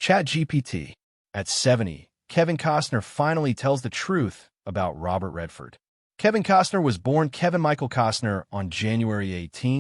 ChatGPT. At 70, Kevin Costner finally tells the truth about Robert Redford. Kevin Costner was born Kevin Michael Costner on January 18,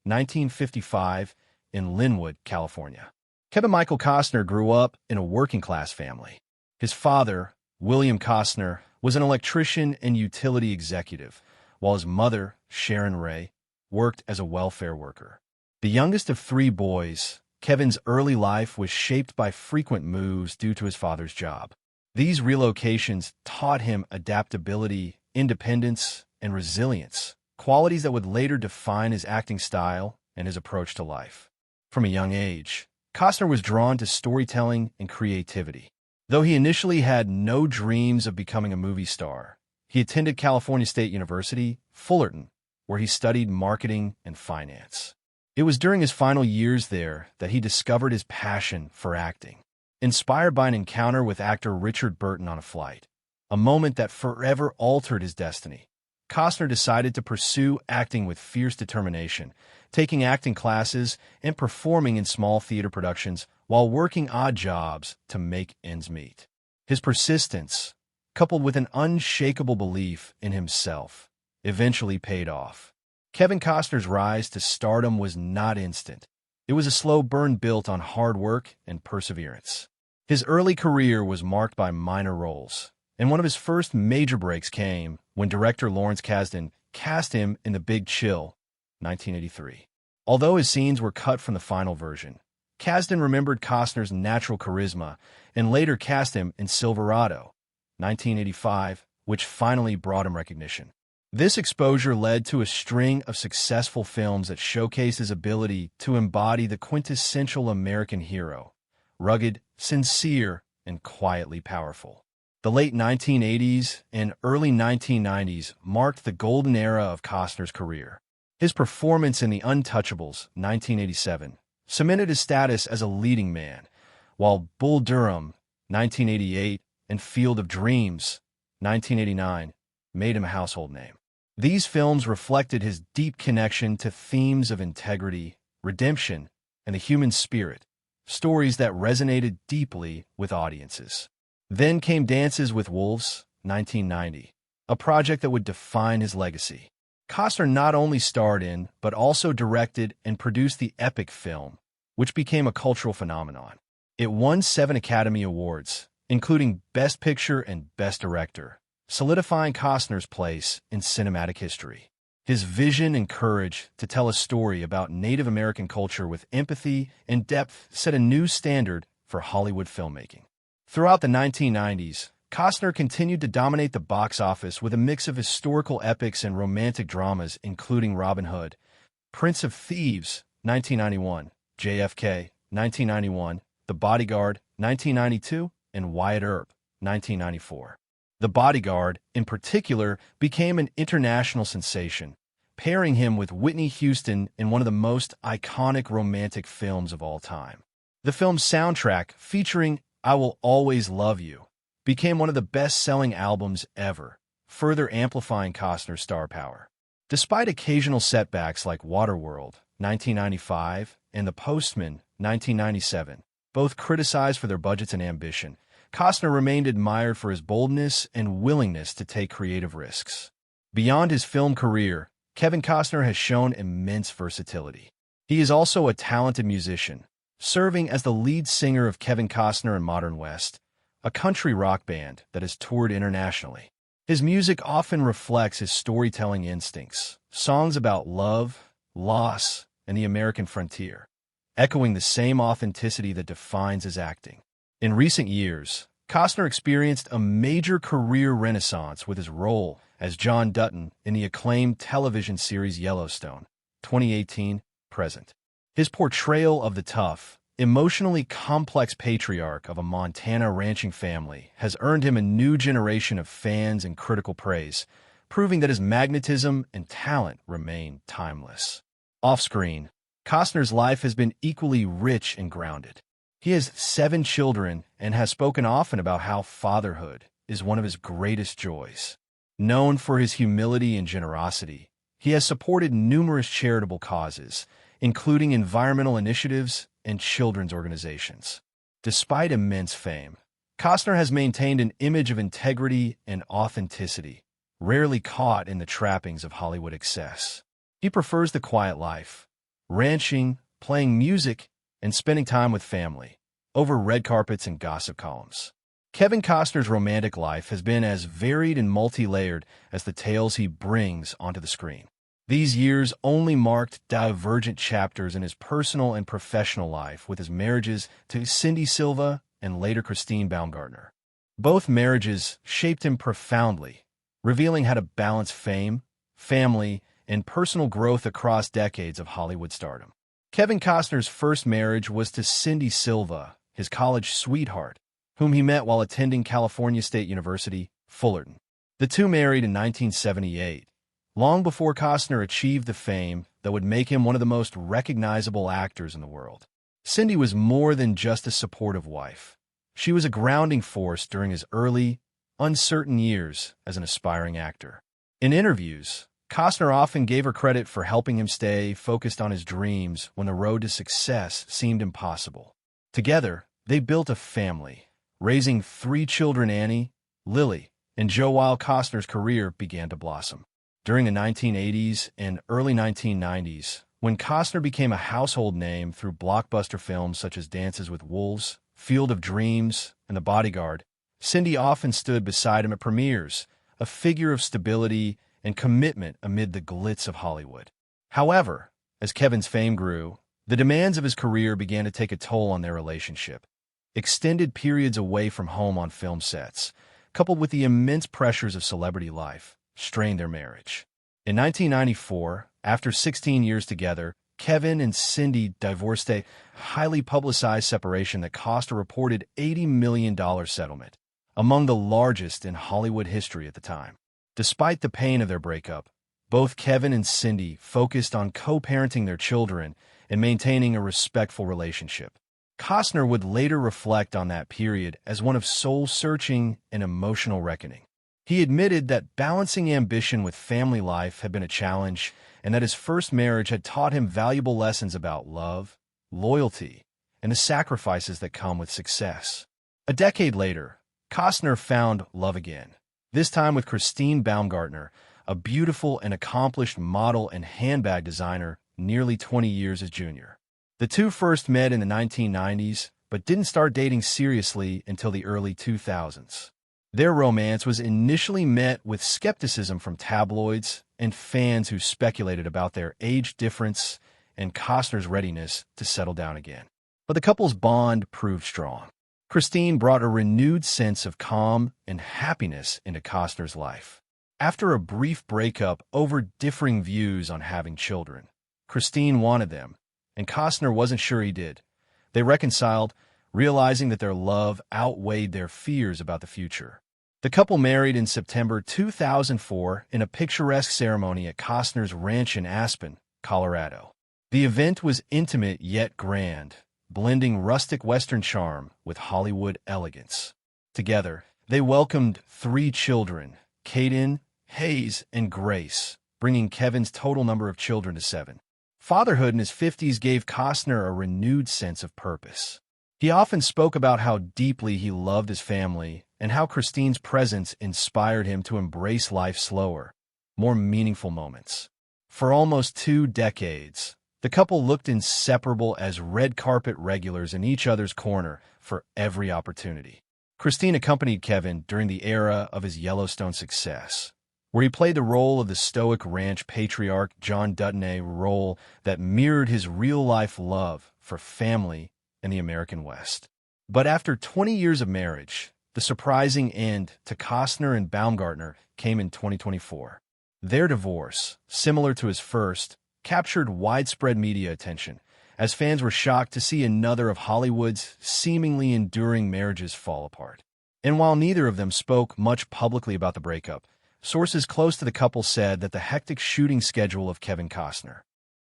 1955, in Linwood, California. Kevin Michael Costner grew up in a working-class family. His father, William Costner, was an electrician and utility executive, while his mother, Sharon Ray, worked as a welfare worker. The youngest of three boys, Kevin's early life was shaped by frequent moves due to his father's job. These relocations taught him adaptability, independence, and resilience, qualities that would later define his acting style and his approach to life. From a young age, Costner was drawn to storytelling and creativity. Though he initially had no dreams of becoming a movie star, he attended California State University, Fullerton, where he studied marketing and finance. It was during his final years there that he discovered his passion for acting. Inspired by an encounter with actor Richard Burton on a flight, a moment that forever altered his destiny, Costner decided to pursue acting with fierce determination, taking acting classes and performing in small theater productions while working odd jobs to make ends meet. His persistence, coupled with an unshakable belief in himself, eventually paid off. Kevin Costner's rise to stardom was not instant. It was a slow burn built on hard work and perseverance. His early career was marked by minor roles, and one of his first major breaks came when director Lawrence Kasdan cast him in The Big Chill, 1983. Although his scenes were cut from the final version, Kasdan remembered Costner's natural charisma and later cast him in Silverado, 1985, which finally brought him recognition. This exposure led to a string of successful films that showcased his ability to embody the quintessential American hero, rugged, sincere, and quietly powerful. The late 1980s and early 1990s marked the golden era of Costner's career. His performance in The Untouchables, 1987, cemented his status as a leading man, while Bull Durham, 1988, and Field of Dreams, 1989, made him a household name. These films reflected his deep connection to themes of integrity, redemption, and the human spirit, stories that resonated deeply with audiences. Then came Dances with Wolves, 1990, a project that would define his legacy. Costner not only starred in, but also directed and produced the epic film, which became a cultural phenomenon. It won 7 Academy Awards, including Best Picture and Best Director, solidifying Costner's place in cinematic history. His vision and courage to tell a story about Native American culture with empathy and depth set a new standard for Hollywood filmmaking. Throughout the 1990s, Costner continued to dominate the box office with a mix of historical epics and romantic dramas, including Robin Hood, Prince of Thieves, 1991, JFK, 1991, The Bodyguard, 1992, and Wyatt Earp, 1994. The Bodyguard, in particular, became an international sensation, pairing him with Whitney Houston in one of the most iconic romantic films of all time. The film's soundtrack, featuring I Will Always Love You, became one of the best-selling albums ever, further amplifying Costner's star power. Despite occasional setbacks like Waterworld, 1995, and The Postman, 1997, both criticized for their budgets and ambition, Costner remained admired for his boldness and willingness to take creative risks. Beyond his film career, Kevin Costner has shown immense versatility. He is also a talented musician, serving as the lead singer of Kevin Costner and Modern West, a country rock band that has toured internationally. His music often reflects his storytelling instincts, songs about love, loss, and the American frontier, echoing the same authenticity that defines his acting. In recent years, Costner experienced a major career renaissance with his role as John Dutton in the acclaimed television series Yellowstone, 2018-present. His portrayal of the tough, emotionally complex patriarch of a Montana ranching family has earned him a new generation of fans and critical praise, proving that his magnetism and talent remain timeless. Off-screen, Costner's life has been equally rich and grounded. He has 7 children and has spoken often about how fatherhood is one of his greatest joys. Known for his humility and generosity, he has supported numerous charitable causes, including environmental initiatives and children's organizations. Despite immense fame, Costner has maintained an image of integrity and authenticity, rarely caught in the trappings of Hollywood excess. He prefers the quiet life, ranching, playing music, and spending time with family, over red carpets and gossip columns. Kevin Costner's romantic life has been as varied and multi-layered as the tales he brings onto the screen. These years only marked divergent chapters in his personal and professional life, with his marriages to Cindy Silva and later Christine Baumgartner. Both marriages shaped him profoundly, revealing how to balance fame, family, and personal growth across decades of Hollywood stardom. Kevin Costner's first marriage was to Cindy Silva, his college sweetheart, whom he met while attending California State University, Fullerton. The two married in 1978, long before Costner achieved the fame that would make him one of the most recognizable actors in the world. Cindy was more than just a supportive wife. She was a grounding force during his early, uncertain years as an aspiring actor. In interviews, Costner often gave her credit for helping him stay focused on his dreams when the road to success seemed impossible. Together, they built a family, raising 3 children: Annie, Lily, and Joe, while Costner's career began to blossom. During the 1980s and early 1990s, when Costner became a household name through blockbuster films such as Dances with Wolves, Field of Dreams, and The Bodyguard, Cindy often stood beside him at premieres, a figure of stability and commitment amid the glitz of Hollywood. However, as Kevin's fame grew, the demands of his career began to take a toll on their relationship. Extended periods away from home on film sets, coupled with the immense pressures of celebrity life, strained their marriage. In 1994, after 16 years together, Kevin and Cindy divorced, a highly publicized separation that cost a reported $80 million settlement, among the largest in Hollywood history at the time. Despite the pain of their breakup, both Kevin and Cindy focused on co-parenting their children and maintaining a respectful relationship. Costner would later reflect on that period as one of soul-searching and emotional reckoning. He admitted that balancing ambition with family life had been a challenge, and that his first marriage had taught him valuable lessons about love, loyalty, and the sacrifices that come with success. A decade later, Costner found love again, this time with Christine Baumgartner, a beautiful and accomplished model and handbag designer nearly 20 years his junior. The two first met in the 1990s, but didn't start dating seriously until the early 2000s. Their romance was initially met with skepticism from tabloids and fans who speculated about their age difference and Costner's readiness to settle down again. But the couple's bond proved strong. Christine brought a renewed sense of calm and happiness into Costner's life. After a brief breakup over differing views on having children, Christine wanted them, and Costner wasn't sure he did. They reconciled, realizing that their love outweighed their fears about the future. The couple married in September 2004 in a picturesque ceremony at Costner's ranch in Aspen, Colorado. The event was intimate yet grand, blending rustic Western charm with Hollywood elegance. Together, they welcomed 3 children, Caden, Hayes, and Grace, bringing Kevin's total number of children to 7. Fatherhood in his 50s gave Costner a renewed sense of purpose. He often spoke about how deeply he loved his family and how Christine's presence inspired him to embrace life's slower, more meaningful moments. For almost 2 decades, the couple looked inseparable as red carpet regulars in each other's corner for every opportunity. Christine accompanied Kevin during the era of his Yellowstone success, where he played the role of the stoic ranch patriarch John Dutton, a role that mirrored his real-life love for family and the American West. But after 20 years of marriage, the surprising end to Costner and Baumgartner came in 2024. Their divorce, similar to his first, captured widespread media attention, as fans were shocked to see another of Hollywood's seemingly enduring marriages fall apart. And while neither of them spoke much publicly about the breakup, sources close to the couple said that the hectic shooting schedule of Kevin Costner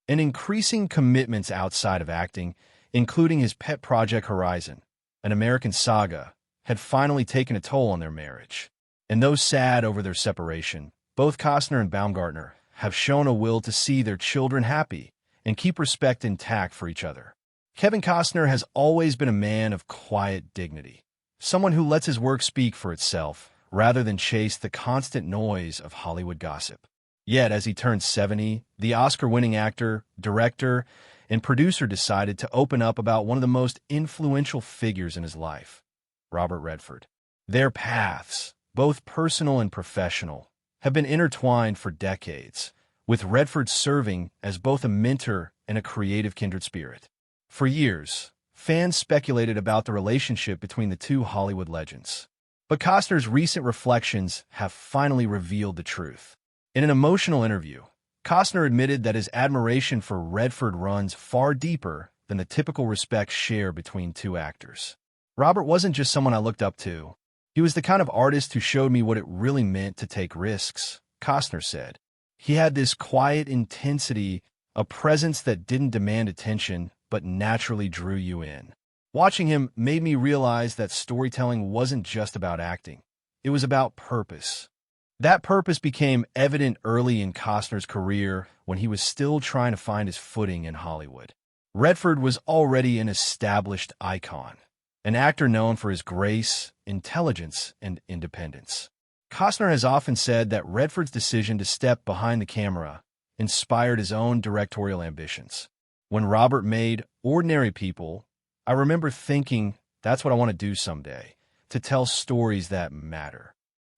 and increasing commitments outside of acting, including his pet project Horizon, an American saga, had finally taken a toll on their marriage. And though sad over their separation, both Costner and Baumgartner have shown a will to see their children happy and keep respect intact for each other. Kevin Costner has always been a man of quiet dignity, someone who lets his work speak for itself rather than chase the constant noise of Hollywood gossip. Yet, as he turned 70, the Oscar-winning actor, director, and producer decided to open up about one of the most influential figures in his life, Robert Redford. Their paths, both personal and professional, have been intertwined for decades, with Redford serving as both a mentor and a creative kindred spirit. For years, fans speculated about the relationship between the two Hollywood legends. But Costner's recent reflections have finally revealed the truth. In an emotional interview, Costner admitted that his admiration for Redford runs far deeper than the typical respect shared between two actors. Robert wasn't just someone I looked up to. He was the kind of artist who showed me what it really meant to take risks, Costner said. He had this quiet intensity, a presence that didn't demand attention but naturally drew you in. Watching him made me realize that storytelling wasn't just about acting. It was about purpose. That purpose became evident early in Costner's career when he was still trying to find his footing in Hollywood. Redford was already an established icon, an actor known for his grace, intelligence, and independence. Costner has often said that Redford's decision to step behind the camera inspired his own directorial ambitions. When Robert made Ordinary People, I remember thinking, that's what I want to do someday, to tell stories that matter.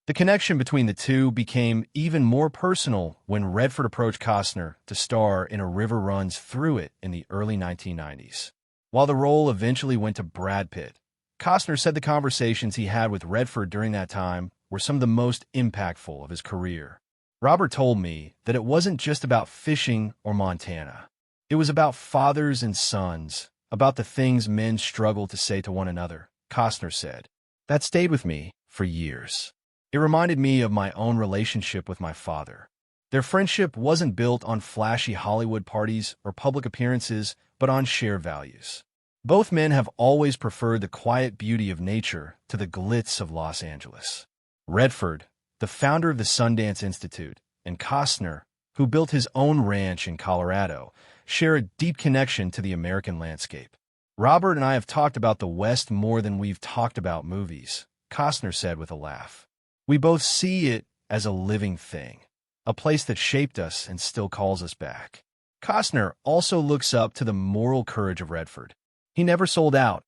The connection between the two became even more personal when Redford approached Costner to star in A River Runs Through It in the early 1990s. While the role eventually went to Brad Pitt, Costner said the conversations he had with Redford during that time were some of the most impactful of his career. Robert told me that it wasn't just about fishing or Montana. It was about fathers and sons, about the things men struggle to say to one another, Costner said. That stayed with me for years. It reminded me of my own relationship with my father. Their friendship wasn't built on flashy Hollywood parties or public appearances, but on shared values. Both men have always preferred the quiet beauty of nature to the glitz of Los Angeles. Redford, the founder of the Sundance Institute, and Costner, who built his own ranch in Colorado, share a deep connection to the American landscape. Robert and I have talked about the West more than we've talked about movies, Costner said with a laugh. We both see it as a living thing, a place that shaped us and still calls us back. Costner also looks up to the moral courage of Redford. He never sold out,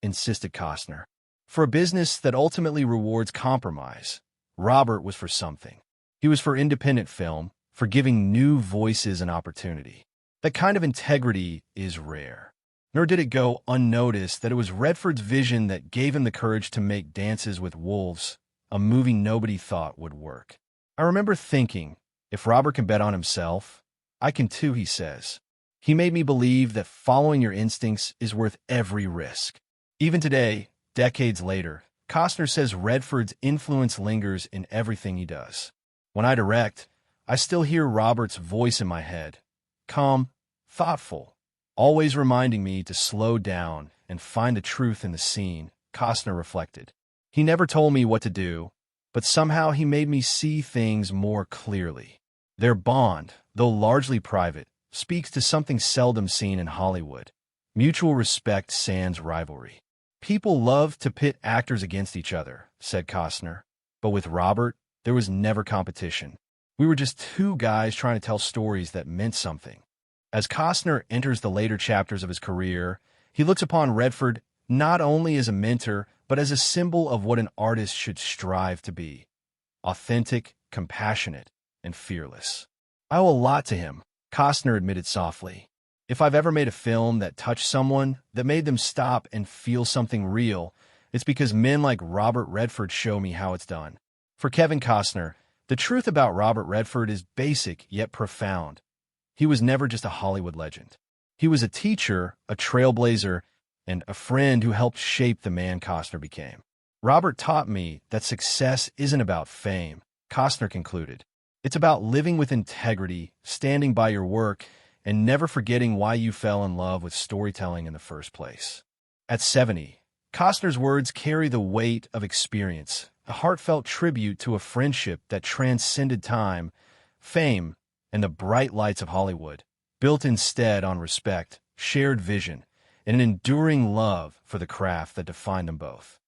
insisted Costner. For a business that ultimately rewards compromise, Robert was for something. He was for independent film, for giving new voices an opportunity. That kind of integrity is rare. Nor did it go unnoticed that it was Redford's vision that gave him the courage to make Dances with Wolves, a movie nobody thought would work. I remember thinking, if Robert can bet on himself, I can too, he says. He made me believe that following your instincts is worth every risk. Even today, decades later, Costner says Redford's influence lingers in everything he does. When I direct, I still hear Robert's voice in my head, calm, thoughtful, always reminding me to slow down and find the truth in the scene, Costner reflected. He never told me what to do, but somehow he made me see things more clearly. Their bond, though largely private, speaks to something seldom seen in Hollywood: mutual respect sans rivalry. People love to pit actors against each other, said Costner, but with Robert, there was never competition. We were just two guys trying to tell stories that meant something. As Costner enters the later chapters of his career, he looks upon Redford not only as a mentor, but as a symbol of what an artist should strive to be: authentic, compassionate, and fearless. I owe a lot to him, Costner admitted softly. If I've ever made a film that touched someone, that made them stop and feel something real, it's because men like Robert Redford show me how it's done. For Kevin Costner, the truth about Robert Redford is basic yet profound. He was never just a Hollywood legend. He was a teacher, a trailblazer, and a friend who helped shape the man Costner became. Robert taught me that success isn't about fame, Costner concluded. It's about living with integrity, standing by your work, and never forgetting why you fell in love with storytelling in the first place. At 70, Costner's words carry the weight of experience, a heartfelt tribute to a friendship that transcended time, fame, and the bright lights of Hollywood, built instead on respect, shared vision, and an enduring love for the craft that defined them both.